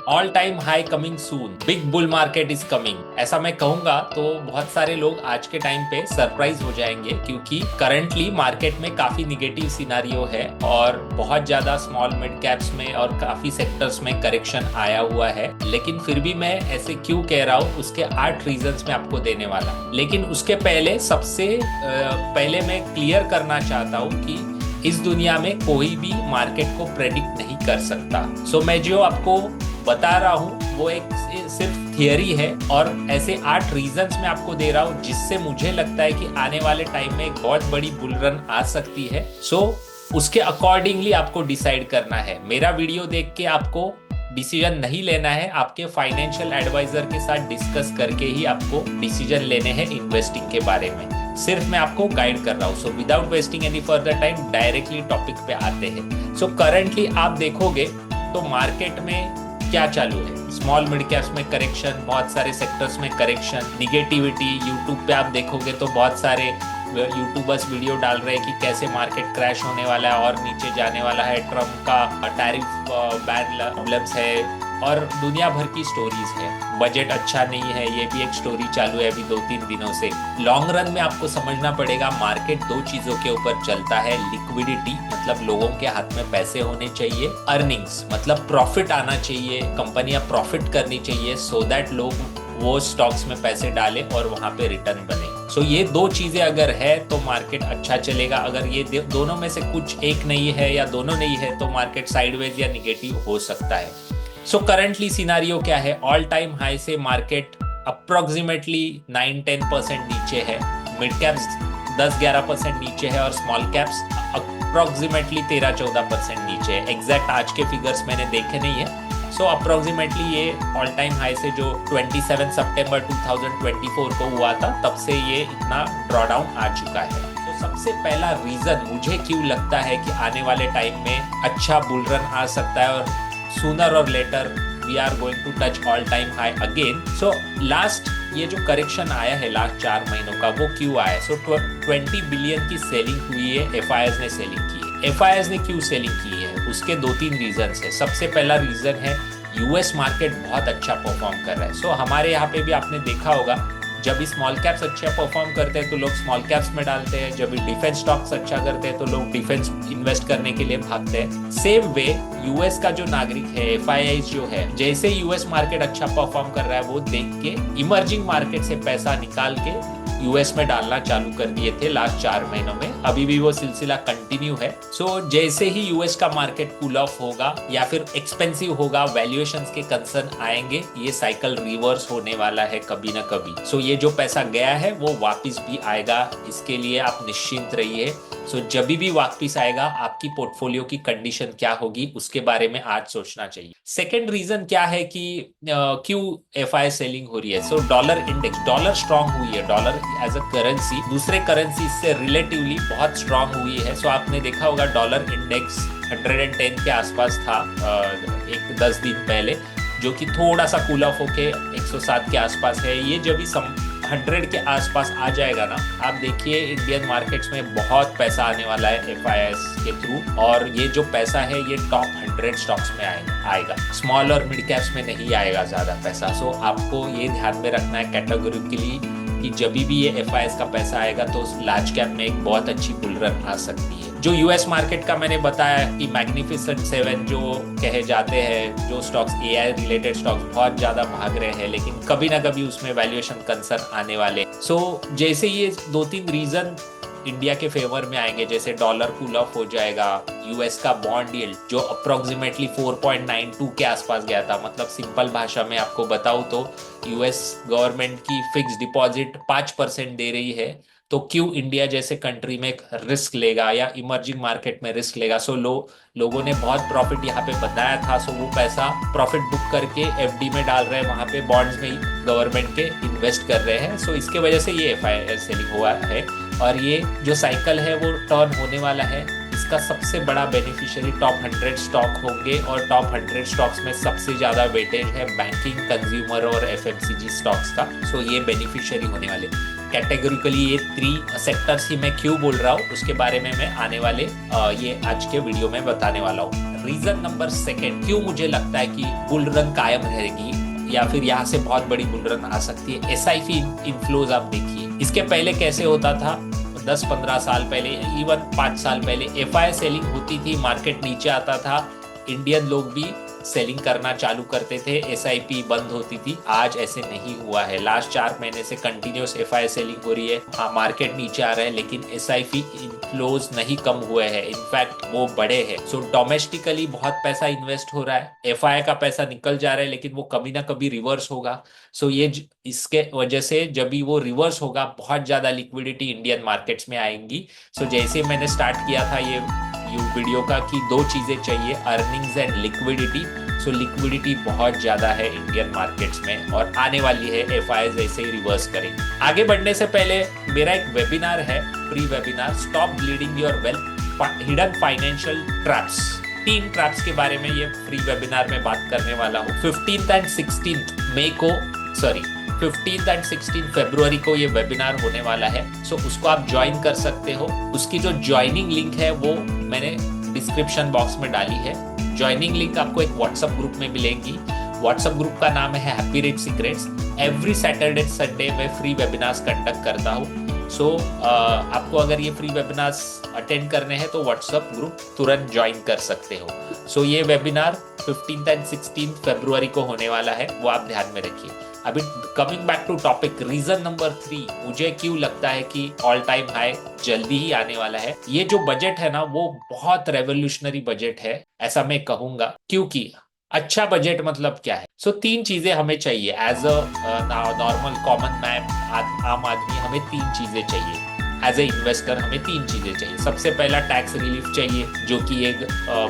All time high coming soon, big bull market is coming, ऐसा मैं कहूंगा तो बहुत सारे लोग आज के टाइम पे सरप्राइज हो जाएंगे, क्योंकि करंटली मार्केट में काफी निगेटिव सिनारियो है और बहुत ज्यादा स्मॉल मिड कैप्स में और काफी सेक्टर्स में करेक्शन आया हुआ है। लेकिन फिर भी मैं ऐसे क्यों कह रहा हूँ, उसके 8 रीजंस मैं आपको देने वाला। लेकिन उसके पहले सबसे पहले मैं क्लियर करना चाहता हूँ कि इस दुनिया में कोई भी मार्केट को प्रेडिक्ट नहीं कर सकता। सो मैं जो आपको बता रहा हूँ वो एक सिर्फ थियरी है और ऐसे 8 रीजंस मैं आपको दे रहा हूँ जिससे मुझे लगता है कि आने वाले टाइम में एक बहुत बड़ी बुल रन आ सकती है। सो उसके अकॉर्डिंगली आपको डिसाइड करना है। मेरा वीडियो देख के आपको डिसीजन नहीं लेना है, आपके फाइनेंशियल एडवाइजर के साथ डिस्कस करके ही आपको डिसीजन लेने हैं इन्वेस्टिंग के बारे में। सिर्फ मैं आपको गाइड कर रहा हूँ। So without wasting any further time directly topic पे आते हैं। सो करंटली आप देखोगे तो मार्केट में क्या चालू है, स्मॉल मिड कैप्स में करेक्शन, बहुत सारे सेक्टर्स में करेक्शन, निगेटिविटी। यूट्यूब पे आप देखोगे तो बहुत सारे यूट्यूबर्स वीडियो डाल रहे हैं कि कैसे मार्केट क्रैश होने वाला है और नीचे जाने वाला है, ट्रम्प का टैरिफ बैन प्रॉब्लम्स है और दुनिया भर की स्टोरीज है। बजट अच्छा नहीं है, ये भी एक स्टोरी चालू है अभी 2-3 दिनों से। लॉन्ग रन में आपको समझना पड़ेगा मार्केट 2 चीजों के ऊपर चलता है। लिक्विडिटी मतलब लोगों के हाथ में पैसे होने चाहिए, अर्निंग्स मतलब प्रॉफिट आना चाहिए, कंपनियां प्रॉफिट करनी चाहिए सो दैट लोग वो स्टॉक्स में पैसे डालें और वहां पे रिटर्न बने। सो ये 2 चीजें अगर है तो मार्केट अच्छा चलेगा। अगर ये दोनों में से कुछ एक नहीं है या दोनों नहीं है तो मार्केट साइडवेज या निगेटिव हो सकता है। सो करंटली सिनारियो क्या है, ऑल टाइम हाई से मार्केट अप्रोक्सीमेटली 9-10% नीचे है, मिड कैप्स 10-11% नीचे है और स्मॉल कैप्स अप्रोक्सीमेटली 13-14% नीचे है। एग्जैक्ट आज के फिगर्स मैंने देखे नहीं है। सो अप्रोक्सीमेटली ये ऑल टाइम हाई से जो 27 सितंबर 2024 को हुआ था तब से ये इतना ड्रॉडाउन आ चुका है। तो सबसे पहला रीजन मुझे क्यों लगता है कि आने वाले टाइम में अच्छा बुल रन आ सकता है और सूनर और later we are going to touch all time high again. So last ये जो करेक्शन आया है लास्ट 4 महीनों का वो क्यों आया? सो 20 बिलियन की सेलिंग हुई है, एफआईआईज ने सेलिंग की है। एफआईआईज ने क्यों सेलिंग की है उसके 2-3 रीजन है। सबसे पहला रीजन है यूएस मार्केट बहुत अच्छा परफॉर्म कर रहा है। सो हमारे यहाँ पे भी आपने देखा होगा जब भी स्मॉल कैप्स अच्छा परफॉर्म करते हैं तो लोग स्मॉल कैप्स में डालते हैं, जब भी डिफेंस स्टॉक्स अच्छा करते हैं तो लोग डिफेंस इन्वेस्ट करने के लिए भागते हैं। सेम वे यूएस का जो नागरिक है, एफआईआई जो है, जैसे यूएस मार्केट अच्छा परफॉर्म कर रहा है वो देख के इमर्जिंग मार्केट से पैसा निकाल के यूएस में डालना चालू कर दिए थे लास्ट 4 महीनों में। अभी भी वो सिलसिला कंटिन्यू है। सो जैसे ही यूएस का मार्केट कूल ऑफ होगा या फिर एक्सपेंसिव होगा, वैल्यूएशंस के कंसर्न आएंगे, ये साइकिल रिवर्स होने वाला है कभी ना कभी। सो ये जो पैसा गया है वो वापस भी आएगा, इसके लिए आप निश्चिंत रहिए। सो जब भी वापस आएगा आपकी पोर्टफोलियो की कंडीशन क्या होगी उसके बारे में आज सोचना चाहिए। सेकेंड रीजन क्या है कि क्यों एफआई सेलिंग हो रही है? सो डॉलर इंडेक्स, डॉलर स्ट्रांग हुई है, डॉलर एज अ करेंसी दूसरे करेंसी से रिलेटिवली बहुत स्ट्रांग हुई है। सो आपने देखा होगा डॉलर इंडेक्स 110 के आसपास था एक 10 दिन पहले, जो कि थोड़ा सा कूल ऑफ होके 107 के आसपास है। ये जब भी 100 के आसपास आ जाएगा ना, आप देखिए इंडियन मार्केट्स में बहुत पैसा आने वाला है एफआईआईएस के थ्रू, और ये जो पैसा है ये टॉप 100 स्टॉक्स में आएगा, स्मॉल और मिड कैप्स में नहीं आएगा ज्यादा पैसा। सो आपको ये ध्यान में रखना है कैटेगोरिकली कि जब भी ये एफआईआईएस का पैसा आएगा तो लार्ज कैप में एक बहुत अच्छी बुल रन आ सकती है। जो यूएस मार्केट का मैंने बताया कि मैग्निफिसेंट 7 जो कहे जाते हैं, जो स्टॉक्स एआई रिलेटेड स्टॉक्स बहुत ज्यादा भाग रहे हैं, लेकिन कभी ना कभी उसमें वैल्यूएशन कंसर्न आने वाले। सो जैसे ये 2-3 रीजन इंडिया के फेवर में आएंगे, जैसे डॉलर कूल ऑफ हो जाएगा, यूएस का बॉन्ड यील्ड जो अप्रोक्सीमेटली 4.92 के आसपास गया था, मतलब सिंपल भाषा में आपको बताऊं तो यूएस गवर्नमेंट की फिक्स डिपॉजिट 5% दे रही है, तो क्यों इंडिया जैसे कंट्री में एक रिस्क लेगा या इमर्जिंग मार्केट में रिस्क लेगा? सो लोगों ने बहुत प्रॉफिट यहाँ पे बताया था, सो वो पैसा प्रॉफिट बुक करके एफडी में डाल रहे हैं, वहां पे बॉन्ड्स में गवर्नमेंट के इन्वेस्ट कर रहे हैं। सो इसके वजह से ये एफआईआई सेलिंग हुआ है और ये जो साइकिल है वो टर्न होने वाला है। इसका सबसे बड़ा बेनिफिशियरी टॉप 100 स्टॉक होंगे और टॉप 100 स्टॉक्स में सबसे ज्यादा वेटेज है बैंकिंग, कंज्यूमर और एफएमसीजी स्टॉक्स का। सो ये बेनिफिशियरी होने वाले। कैटेगोरिकली ये 3 सेक्टर्स ही मैं क्यों बोल रहा हूँ उसके बारे में मैं आने वाले ये आज के वीडियो में बताने वाला हूँ। रीजन नंबर सेकंड क्यों मुझे लगता है कि बुल रन कायम रहेगी या फिर यहाँ से बहुत बड़ी बुल रन आ सकती है। एसआईपी इनफ्लोज आप देखिए, इसके पहले कैसे होता था, 10-15 साल पहले, इवन 5 साल पहले एफआई सेलिंग होती थी, मार्केट नीचे आता था, इंडियन लोग भी सेलिंग करना चालू करते थे, एसआईपी बंद होती थी। आज ऐसे नहीं हुआ है, लास्ट 4 महीने से कंटिन्यूस एफआई सेलिंग हो रही है। हाँ, मार्केट नीचे आ रहा है लेकिन एसआईपी इनफ्लोज नहीं कम हुए हैं, इनफैक्ट वो बढ़े हैं। सो डोमेस्टिकली बहुत पैसा इन्वेस्ट हो रहा है, एफआई का पैसा निकल जा रहा है लेकिन वो कभी ना कभी रिवर्स होगा। सो ये इसके वजह से जब भी वो रिवर्स होगा बहुत ज्यादा लिक्विडिटी इंडियन मार्केट्स में आएंगी। सो जैसे मैंने स्टार्ट किया था ये वीडियो का कि 2 चीजें चाहिए, earnings and liquidity. So liquidity बहुत ज्यादा है इंडियन मार्केट्स में और आने वाली है, एफआईज ऐसे ही रिवर्स करेंगे। आगे बढ़ने से पहले मेरा एक वेबिनार है, pre webinar, stop bleeding your wealth, hidden financial traps. 3 traps के बारे में ये फ्री वेबिनार में बात करने वाला हूँ। 15th एंड 16th मई को, सॉरी 15th एंड 16th फरवरी को ये वेबिनार होने वाला है। सो उसको आप ज्वाइन कर सकते हो। उसकी जो ज्वाइनिंग लिंक है वो मैंने डिस्क्रिप्शन बॉक्स में डाली है। ज्वाइनिंग लिंक आपको एक व्हाट्सएप ग्रुप में मिलेगी। व्हाट्सएप ग्रुप का नाम है happy rich secrets. Every Saturday Sunday में फ्री वेबिनार्स कंडक्ट करता हूँ। सो आपको अगर ये फ्री वेबिनार्स अटेंड करने हैं तो व्हाट्सएप ग्रुप तुरंत ज्वाइन कर सकते हो। सो ये वेबिनार 15th एंड 16th फरवरी को होने वाला है, वो आप ध्यान में रखिए। अभी coming back to topic, reason number 3 मुझे क्यों लगता है कि ऑल टाइम हाई जल्दी ही आने वाला है। ये जो बजट है ना वो बहुत रेवोल्यूशनरी बजट है, ऐसा मैं कहूंगा। क्योंकि अच्छा बजट मतलब क्या है? सो 3 चीजें हमें चाहिए as a normal common man, आम आदमी। हमें 3 चीजें चाहिए एज ए इन्वेस्टर, हमें 3 चीजें चाहिए। सबसे पहला टैक्स रिलीफ चाहिए, जो कि एक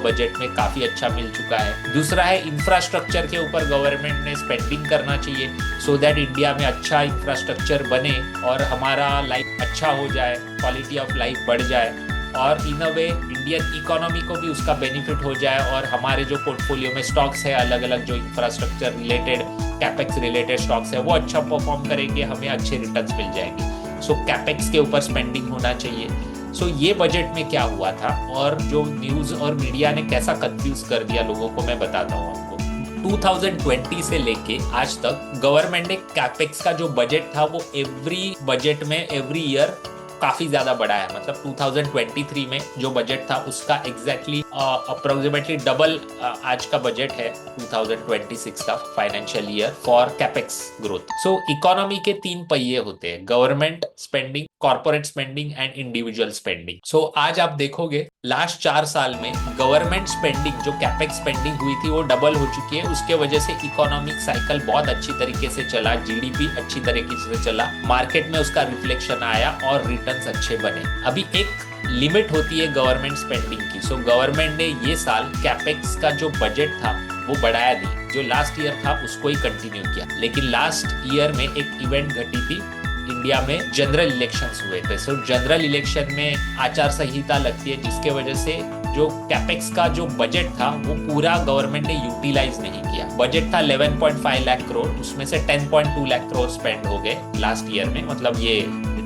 बजट में काफी अच्छा मिल चुका है। दूसरा है इंफ्रास्ट्रक्चर के ऊपर गवर्नमेंट ने स्पेंडिंग करना चाहिए, सो दैट इंडिया में अच्छा इंफ्रास्ट्रक्चर बने और हमारा लाइफ अच्छा हो जाए, क्वालिटी ऑफ लाइफ बढ़ जाए और इन अ वे इंडियन इकोनॉमी को भी उसका बेनिफिट हो जाए और हमारे जो पोर्टफोलियो में स्टॉक्स है अलग अलग, जो infrastructure related, capex related stocks है, वो अच्छा परफॉर्म करेंगे, हमें अच्छे रिटर्न्स मिल जाएंगे। सो कैपेक्स के ऊपर स्पेंडिंग होना चाहिए। सो ये बजट में क्या हुआ था और जो न्यूज और मीडिया ने कैसा कंफ्यूज कर दिया लोगों को, मैं बताता हूँ आपको। 2020 से लेके आज तक गवर्नमेंट ने कैपेक्स का जो बजट था वो एवरी बजट में एवरी ईयर काफी ज्यादा बढ़ा है। मतलब 2023 में जो बजट था उसका एग्जैक्टली अप्रोक्सीमेटली डबल आज का बजट है 2026 का financial year for capex growth. So economy के 3 पहिए होते हैं, government spending, corporate spending and individual spending. So आज आप देखोगे लास्ट 4 साल में गवर्नमेंट स्पेंडिंग, जो कैपेक्स स्पेंडिंग हुई थी वो डबल हो चुकी है। उसके वजह से इकोनॉमिक साइकिल बहुत अच्छी तरीके से चला, जीडीपी अच्छी तरीके से चला, मार्केट में उसका रिफ्लेक्शन आया और रिटर्न्स अच्छे बने। अभी एक लिमिट होती है गवर्नमेंट स्पेंडिंग की। सो गवर्नमेंट ने ये साल कैपेक्स का जो बजट था वो बढ़ाया नहीं, जो लास्ट ईयर था उसको ही कंटिन्यू किया। लेकिन लास्ट ईयर में एक इवेंट घटी थी, इंडिया में जनरल इलेक्शंस हुए थे। सो जनरल इलेक्शन में आचार संहिता लगती है, जिसके वजह से जो कैपेक्स का जो बजट था वो पूरा गवर्नमेंट ने यूटिलाइज नहीं किया। बजट था 11.5 लाख करोड़, उसमें से 10.2 लाख करोड़ स्पेंड हो गए लास्ट ईयर में, मतलब ये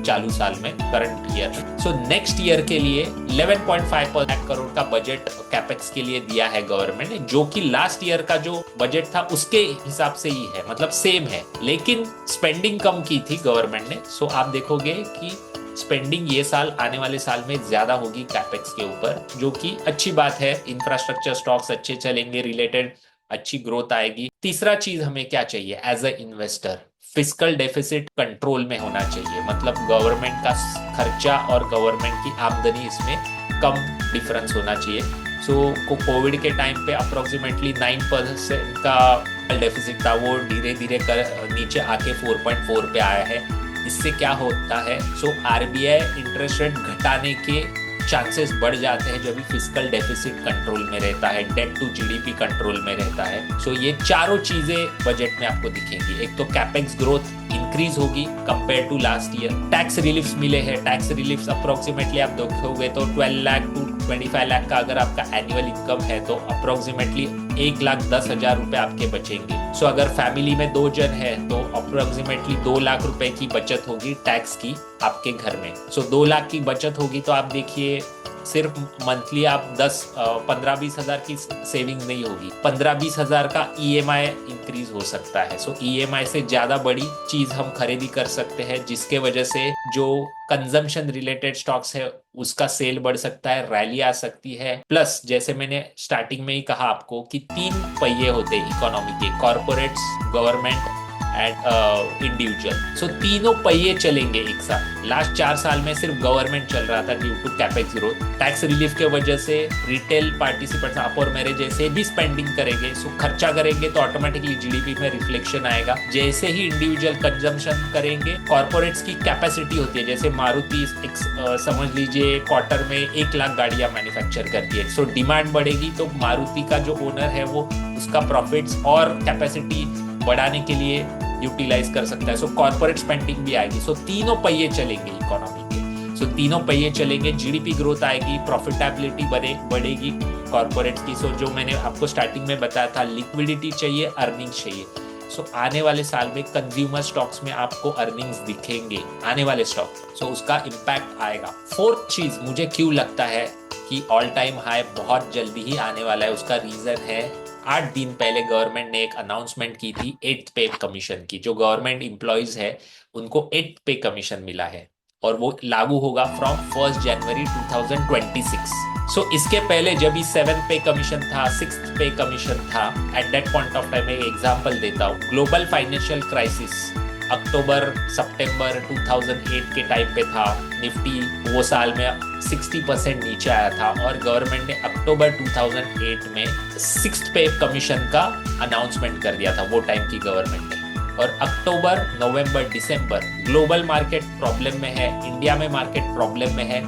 चालू साल में, करंट ईयर में। सो नेक्स्ट ईयर के लिए 11.5 लाख करोड़ का बजट कैपेक्स के लिए दिया है गवर्नमेंट ने, जो कि लास्ट ईयर का जो बजट था उसके हिसाब से ही है, मतलब सेम है, लेकिन स्पेंडिंग कम की थी गवर्नमेंट ने। सो आप देखोगे कि स्पेंडिंग ये साल, आने वाले साल में ज्यादा होगी कैपेक्स के ऊपर, जो कि अच्छी बात है। इंफ्रास्ट्रक्चर स्टॉक्स अच्छे चलेंगे, रिलेटेड अच्छी ग्रोथ आएगी। तीसरा चीज हमें क्या चाहिए as a investor, fiscal deficit control में होना चाहिए, मतलब गवर्नमेंट का खर्चा और गवर्नमेंट की आमदनी इसमें कम डिफरेंस होना चाहिए। सो कोविड के टाइम पे अप्रोक्सीमेटली 9% का डेफिसिट था, वो धीरे धीरे नीचे आके 4.4 पे आया है। इससे क्या होता है, सो आरबीआई इंटरेस्ट रेट घटाने के चांसेस बढ़ जाते हैं जब भी फिस्कल डेफिसिट कंट्रोल में रहता है, डेट टू जीडीपी कंट्रोल में रहता है। सो ये चारों चीजें बजट में आपको दिखेंगी। एक तो कैपेक्स ग्रोथ इंक्रीज होगी compare to last year, tax reliefs मिले हैं, टैक्स रिलीफ्स अप्रोक्सीमेटली आप देखोगे तो 12 लाख टू 25 लाख का अगर आपका एनुअल इनकम है तो अप्रोक्सीमेटली 1,10,000 रुपए आपके बचेंगे। सो अगर फैमिली में 2 जन है तो अप्रोक्सीमेटली 2 लाख रुपए की बचत होगी टैक्स की आपके घर में। सो 2 लाख की बचत होगी तो आप देखिए सिर्फ मंथली आप 15-20 हज़ार की सेविंग नहीं होगी, 15-20 हज़ार का ईएमआई इंक्रीज हो सकता है। सो ईएमआई से ज्यादा बड़ी चीज हम खरीदी कर सकते हैं, जिसके वजह से जो कंजम्पशन रिलेटेड स्टॉक्स है उसका सेल बढ़ सकता है, रैली आ सकती है। प्लस जैसे मैंने स्टार्टिंग में ही कहा आपको कि 3 पहिए होते हैं इकोनॉमी के, कॉर्पोरेट्स, गवर्नमेंट एंड इंडिविजुअल। सो तीनों पहिए चलेंगे एक साथ। लास्ट 4 साल में सिर्फ गवर्नमेंट चल रहा था due to capex growth. Tax relief के वजह से रिटेल पार्टिसिपेंट्स, आप और मेरे जैसे भी स्पेंडिंग करेंगे, सो खर्चा करेंगे तो ऑटोमेटिकली जीडीपी में रिफ्लेक्शन आएगा। जैसे ही इंडिविजुअल कंजम्पशन करेंगे, कॉर्पोरेट्स की कैपेसिटी होती है, जैसे मारुति समझ लीजिए क्वार्टर में 1 लाख गाड़ियां मैन्युफैक्चर करती है। सो डिमांड बढ़ेगी तो मारुति का जो ओनर है वो उसका प्रॉफिट्स और कैपेसिटी बढ़ाने के लिए यूटिलाइज कर सकता है। सो कॉर्पोरेट स्पेंडिंग भी आएगी। सो तीनों पहिए चलेंगे इकोनॉमी के। सो तीनों पहिए चलेंगे, जीडीपी ग्रोथ आएगी, प्रॉफिटेबिलिटी बढ़ेगी कॉर्पोरेट की। सो जो मैंने आपको स्टार्टिंग में बताया था, लिक्विडिटी चाहिए, अर्निंग्स चाहिए। सो आने वाले साल में कंज्यूमर स्टॉक्स में आपको अर्निंग्स दिखेंगे, आने वाले स्टॉक। सो उसका इम्पैक्ट आएगा। फोर्थ चीज मुझे क्यों लगता है कि ऑल टाइम हाई बहुत जल्दी ही आने वाला है, उसका रीजन है 8 दिन पहले गवर्नमेंट ने एक अनाउंसमेंट की थी 8th पे कमीशन की। जो गवर्नमेंट एम्प्लॉइज है उनको 8th पे कमीशन मिला है और वो लागू होगा फ्रॉम 1 जनवरी 2026। सो इसके पहले जब भी 7th पे कमीशन था, 6th पे कमीशन था, at that point of time, एक एग्जांपल देता हूँ, ग्लोबल फाइनेंशियल क्राइसिस अक्टूबर सितंबर 2008 के टाइम पे था। निफ्टी वो साल में 60% नीचे आया था और गवर्नमेंट ने अक्टूबर 2008 में 6th पे कमीशन का अनाउंसमेंट कर दिया था वो टाइम की गवर्नमेंट ने। और अक्टूबर, नवंबर, दिसंबर ग्लोबल मार्केट प्रॉब्लम में है, इंडिया में मार्केट प्रॉब्लम में है,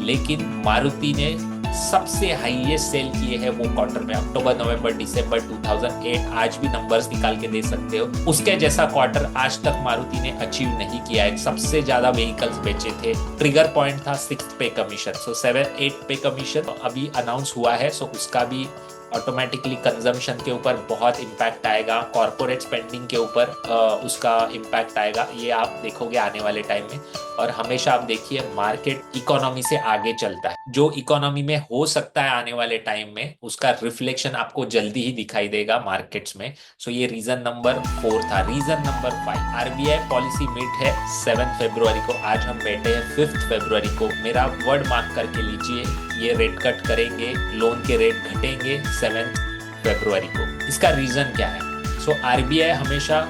लेकिन मारुति ने सबसे हाईएस्ट सेल किए हैं वो क्वार्टर में, अक्टूबर, नवंबर, दिसंबर 2008। आज भी नंबर्स निकाल के दे सकते हो। उसके जैसा क्वार्टर आज तक मारुति ने अचीव नहीं किया है। सबसे ज्यादा व्हीकल्स बेचे थे। ट्रिगर पॉइंट था 6th पे कमीशन। सो 7-8 पे कमीशन अभी अनाउंस हुआ है। सो उसका भी ऑटोमेटिकली कंजम्पशन के ऊपर बहुत इम्पैक्ट आएगा, कॉर्पोरेट स्पेंडिंग के ऊपर उसका इम्पैक्ट आएगा। ये आप देखोगे आने वाले टाइम में। और हमेशा आप देखिए मार्केट इकोनॉमी से आगे चलता है। जो इकोनॉमी में हो सकता है आने वाले टाइम में, उसका रिफ्लेक्शन आपको जल्दी ही दिखाई देगा मार्केट्स में। सो ये रीजन नंबर 4 था। Reason number 5, RBI policy meet है 7 फरवरी को। आज हम बैठे हैं 5 फरवरी को। मेरा वर्ड मार्क करके लीजिए, ये रेट कट करेंगे, लोन के रेट घटेंगे 7 फरवरी को। इसका रीजन क्या है? सो आरबीआई हमेशा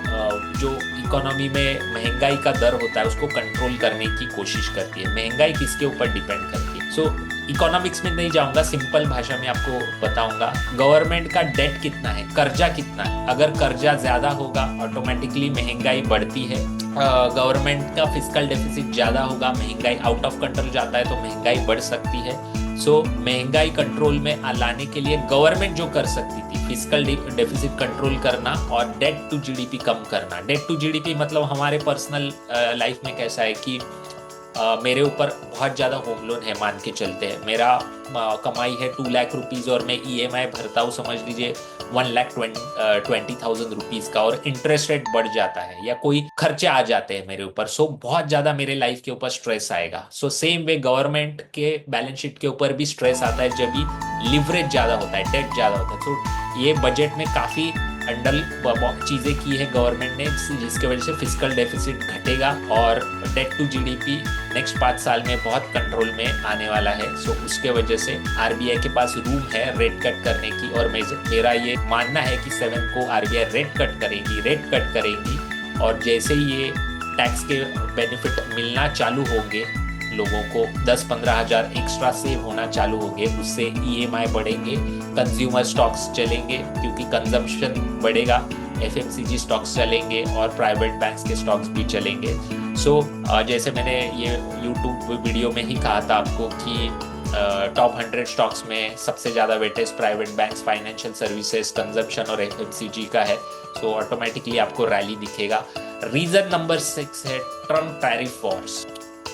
जो इकोनॉमी में महंगाई का दर होता है उसको कंट्रोल करने की कोशिश करती है। महंगाई किसके ऊपर डिपेंड करती है? सो इकोनॉमिक्स में नहीं जाऊंगा, सिंपल भाषा में आपको बताऊंगा। गवर्नमेंट का डेट कितना है, कर्जा कितना है। अगर कर्जा ज्यादा होगा ऑटोमेटिकली महंगाई बढ़ती है। गवर्नमेंट का फिस्कल डेफिसिट ज्यादा होगा, महंगाई आउट ऑफ कंट्रोल जाता है तो महंगाई बढ़ सकती है। सो महंगाई कंट्रोल में लाने के लिए गवर्नमेंट जो कर सकती थी, फिस्कल डेफिसिट कंट्रोल करना और डेट टू जीडीपी कम करना। डेट टू जीडीपी मतलब हमारे पर्सनल लाइफ में कैसा है कि मेरे ऊपर बहुत ज़्यादा होम लोन है, मान के चलते हैं। मेरा कमाई है 2 लाख रुपीज़ और मैं ईएमआई भरता हूँ समझ लीजिए 1,20,000 रुपीज़ का, और इंटरेस्ट रेट बढ़ जाता है या कोई खर्चे आ जाते हैं मेरे ऊपर। सो बहुत ज़्यादा मेरे लाइफ के ऊपर स्ट्रेस आएगा। सो सेम वे गवर्नमेंट के बैलेंस शीट के ऊपर भी स्ट्रेस आता है जब भी लिवरेज ज़्यादा होता है, डेट ज़्यादा होता है। तो ये बजट में काफ़ी अंडल चीजें की है गवर्नमेंट ने, जिसके वजह से फिस्कल डेफिसिट घटेगा और डेट टू जीडीपी नेक्स्ट 5 साल में बहुत कंट्रोल में आने वाला है। सो उसके वजह से आरबीआई के पास रूम है रेट कट करने की। और मेरा ये मानना है कि 7 को आरबीआई रेट कट करेगी और जैसे ही ये टैक्स के बेनिफिट मिलना चालू होंगे, लोगों को 10-15 हज़ार एक्स्ट्रा सेव होना चालू होंगे, उससे ईएमआई बढ़ेंगे, कंज्यूमर स्टॉक्स चलेंगे क्योंकि कंजम्पशन बढ़ेगा, एफएमसीजी स्टॉक्स चलेंगे और प्राइवेट बैंक्स के स्टॉक्स भी चलेंगे। सो जैसे मैंने ये यूट्यूब वीडियो में ही कहा था आपको कि टॉप 100 स्टॉक्स में सबसे ज़्यादा weightage private banks, financial services, consumption और एफएमसीजी का है। सो ऑटोमेटिकली आपको रैली दिखेगा। रीजन नंबर 6 है ट्रम्प टैरिफ वॉर्स।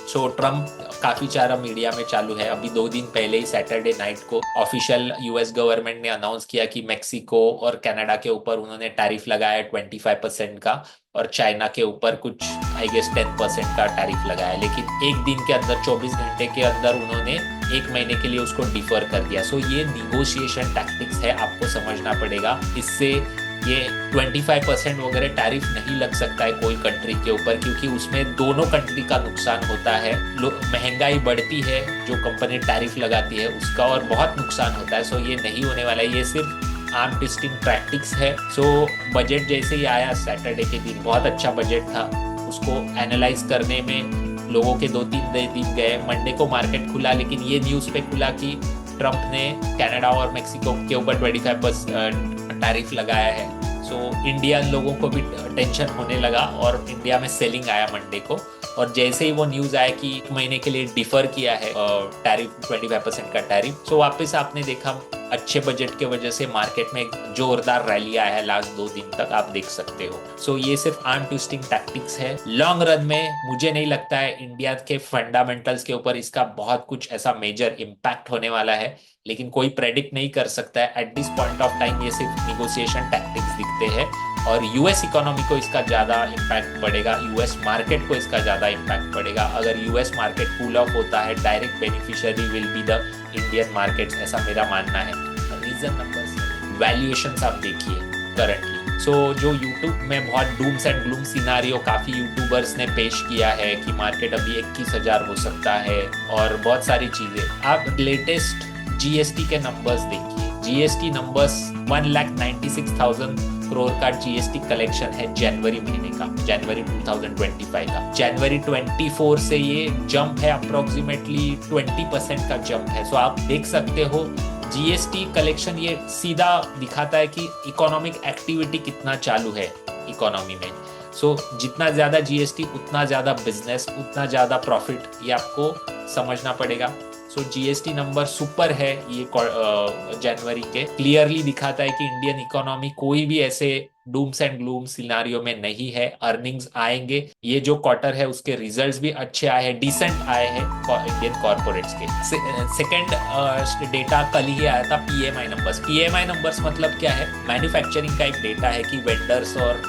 सो ट्रम्प काफी सारा मीडिया में चालू है। अभी 2 दिन पहले ही सैटरडे नाइट को ऑफिशियल यूएस गवर्नमेंट ने अनाउंस किया कि मेक्सिको और कनाडा के ऊपर उन्होंने टैरिफ लगाया 25% का, और चाइना के ऊपर कुछ आई गेस 10% का टैरिफ लगाया। लेकिन एक दिन के अंदर 24 घंटे के अंदर उन्होंने 1 महीने के लिए उसको डिफर कर दिया। सो ये निगोशिएशन टैक्टिक्स है, आपको समझना पड़ेगा। इससे ये 25% वगैरह टैरिफ नहीं लग सकता है कोई कंट्री के ऊपर, क्योंकि उसमें दोनों कंट्री का नुकसान होता है। महंगाई बढ़ती है जो कंपनी टैरिफ लगाती है उसका, और बहुत नुकसान होता है। सो ये नहीं होने वाला है, ये सिर्फ आर्म ट्विस्टिंग टैक्टिक्स है। सो बजट जैसे ही आया सैटरडे के दिन, बहुत अच्छा बजट था, उसको एनालाइज करने में लोगों के 2-3 दिन गए। मंडे को मार्केट खुला, लेकिन ये न्यूज़ पे खुला कि ट्रंप ने कनाडा और मेक्सिको के ऊपर 25% टैरिफ लगाया है। सो इंडियन लोगों को भी टेंशन होने लगा और इंडिया में सेलिंग आया मंडे को। और जैसे ही वो न्यूज़ आया कि 1 महीने के लिए डिफर किया है टैरिफ, 25% का टैरिफ, सो वापस आपने देखा अच्छे बजट के वजह से मार्केट में एक जोरदार रैली आया है लास्ट 2 दिन तक, आप देख सकते हो। सो ये सिर्फ आर्म ट्विस्टिंग टैक्टिक्स है। लॉन्ग रन में मुझे नहीं लगता है इंडिया के फंडामेंटल्स के ऊपर इसका बहुत कुछ ऐसा मेजर इम्पैक्ट होने वाला है, लेकिन कोई प्रेडिक्ट नहीं कर सकता है। At this point of time ये सिर्फ निगोशिएशन टैक्टिक्स दिखते हैं, और यूएस इकोनॉमी को इसका ज़्यादा इम्पैक्ट पड़ेगा, यूएस मार्केट को इसका ज़्यादा इम्पैक्ट पड़ेगा। अगर यूएस मार्केट कूल ऑफ होता है, direct beneficiary will be the Indian markets, ऐसा मेरा मानना है। रीजन नंबर वैल्यूएशंस आप देखिए करंटली। सो जो यूट्यूब में बहुत डूम्स एंड ग्लूम सिनारियो काफ़ी यूट्यूबर्स ने पेश किया है कि मार्केट अभी 21,000 हो सकता है, और बहुत सारी चीज़ें। आप लेटेस्ट जीएसटी के नंबर्स देखिए। जीएसटी नंबर्स 1,96,000 करोड़ का जीएसटी कलेक्शन है जनवरी महीने का, जनवरी 2025 का। जनवरी 24 से ये जंप है, अप्रोक्सीमेटली 20% का जंप है। सो आप देख सकते हो जीएसटी कलेक्शन ये सीधा दिखाता है कि इकोनॉमिक एक्टिविटी कितना चालू है इकोनॉमी में। सो जितना ज़्यादा जीएसटी उतना ज़्यादा बिजनेस, उतना ज़्यादा प्रॉफिट, ये आपको समझना पड़ेगा। सो जीएसटी नंबर सुपर है ये जनवरी के, क्लियरली दिखाता है कि इंडियन इकोनॉमी कोई भी ऐसे डूम्स एंड ग्लूम सिनारियो में नहीं है। अर्निंग्स आएंगे, ये जो क्वार्टर है उसके रिजल्ट्स भी अच्छे आए हैं, डिसेंट आए हैं इंडियन कॉर्पोरेट्स के। सेकंड डेटा कल ही आया था, पीएमआई नंबर्स। पीएमआई नंबर्स मतलब क्या है? मैन्युफैक्चरिंग का एक डेटा है कि वेंडर्स और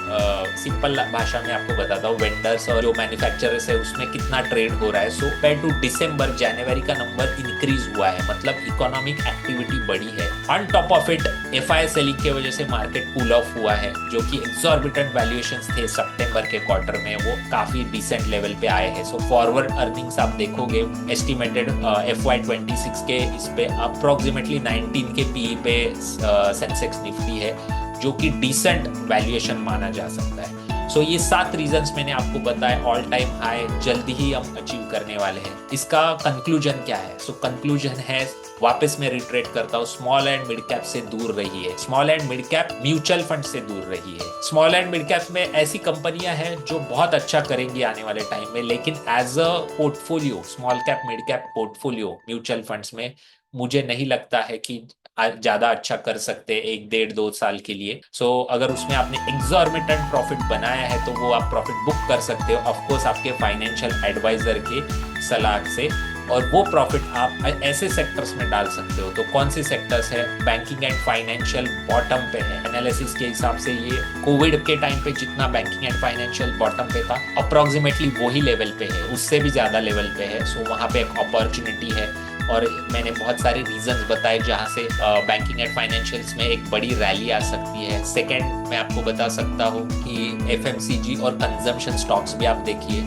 सिंपल भाषा में आपको बताता हूँ, वेंडर्स और जो मैन्युफैक्चरर्स है उसमें कितना ट्रेड हो रहा है। सो कंपेयर टू दिसंबर, जनवरी का नंबर इंक्रीज हुआ है, मतलब इकोनॉमिक एक्टिविटी बढ़ी है। On top of it FI selling की वजह से मार्केट कूल ऑफ हुआ है, जो कि एक्सॉर्बिटेंट वैल्यूएशंस थे सितंबर के क्वार्टर में, वो काफी डिसेंट लेवल पे आए हैं। सो फॉरवर्ड अर्निंग्स आप देखोगे एस्टिमेटेड FY26 के इस पे अप्रोक्सीमेटली 19 के पीई पे सेंसेक्स निफ्टी है, जो कि डिसेंट वैल्यूएशन माना जा सकता है। सो ये 7 रीजंस मैंने आपको बताए, ऑल टाइम हाई जल्दी ही हम अचीव करने वाले हैं। इसका कंक्लूजन क्या है? सो कंक्लूजन है, वापस मैं रिट्रेट करता हूँ, स्मॉल एंड मिड कैप से दूर रहिए। Small and mid cap mutual fund से दूर रहिए। स्मॉल एंड मिड कैप में ऐसी कंपनियां हैं जो बहुत अच्छा करेंगी आने वाले टाइम में, लेकिन as a portfolio, small cap mid cap portfolio mutual funds में मुझे नहीं लगता है कि ज्यादा अच्छा कर सकते 1, 1.5, 2 साल के लिए। सो अगर उसमें आपने एक्सॉर्बिटेंट प्रॉफिट बनाया है तो वो आप प्रॉफिट बुक कर सकते हो, ऑफकोर्स आपके फाइनेंशियल एडवाइजर के सलाह से, और वो प्रॉफिट आप ऐसे सेक्टर्स में डाल सकते हो। तो कौन से सेक्टर्स है? बैंकिंग एंड फाइनेंशियल बॉटम पे है। एनालिसिस के हिसाब से ये कोविड के टाइम पे जितना बैंकिंग एंड फाइनेंशियल बॉटम पे था, अप्रोक्सीमेटली वही लेवल पे है, उससे भी ज्यादा लेवल पे है। सो वहाँ पे एक अपॉर्चुनिटी है, और मैंने बहुत सारे रीजंस बताए जहाँ से बैंकिंग एंड फाइनेंशियल्स में एक बड़ी रैली आ सकती है। सेकंड, मैं आपको बता सकता हूँ कि एफएमसीजी और कंजम्पशन स्टॉक्स भी आप देखिए,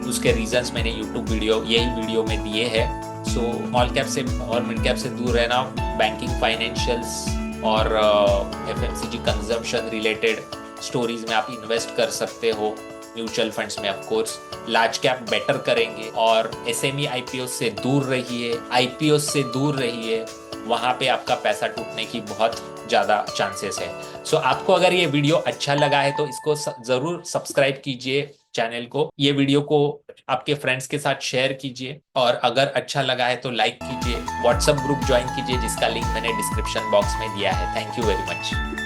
उसके रीजंस मैंने यूट्यूब वीडियो, यही वीडियो में दिए हैं। सो स्मॉल कैप से और मिड कैप से दूर रहना, बैंकिंग, फाइनेंशियल्स और एफएमसीजी कंजम्पशन रिलेटेड स्टोरीज में आप इन्वेस्ट कर सकते हो। म्यूचुअल फंड्स में ऑफकोर्स लार्ज कैप बेटर करेंगे, और एसएमई आईपीओ से दूर रहिए। आईपीओ से दूर रहिए, वहाँ पे आपका पैसा टूटने की बहुत ज़्यादा चांसेस है। सो आपको अगर ये वीडियो अच्छा लगा है तो इसको ज़रूर सब्सक्राइब कीजिए चैनल को, ये वीडियो को आपके फ्रेंड्स के साथ शेयर कीजिए, और अगर अच्छा लगा है तो लाइक कीजिए। व्हाट्सएप ग्रुप ज्वाइन कीजिए जिसका लिंक मैंने डिस्क्रिप्शन बॉक्स में दिया है। Thank you very much.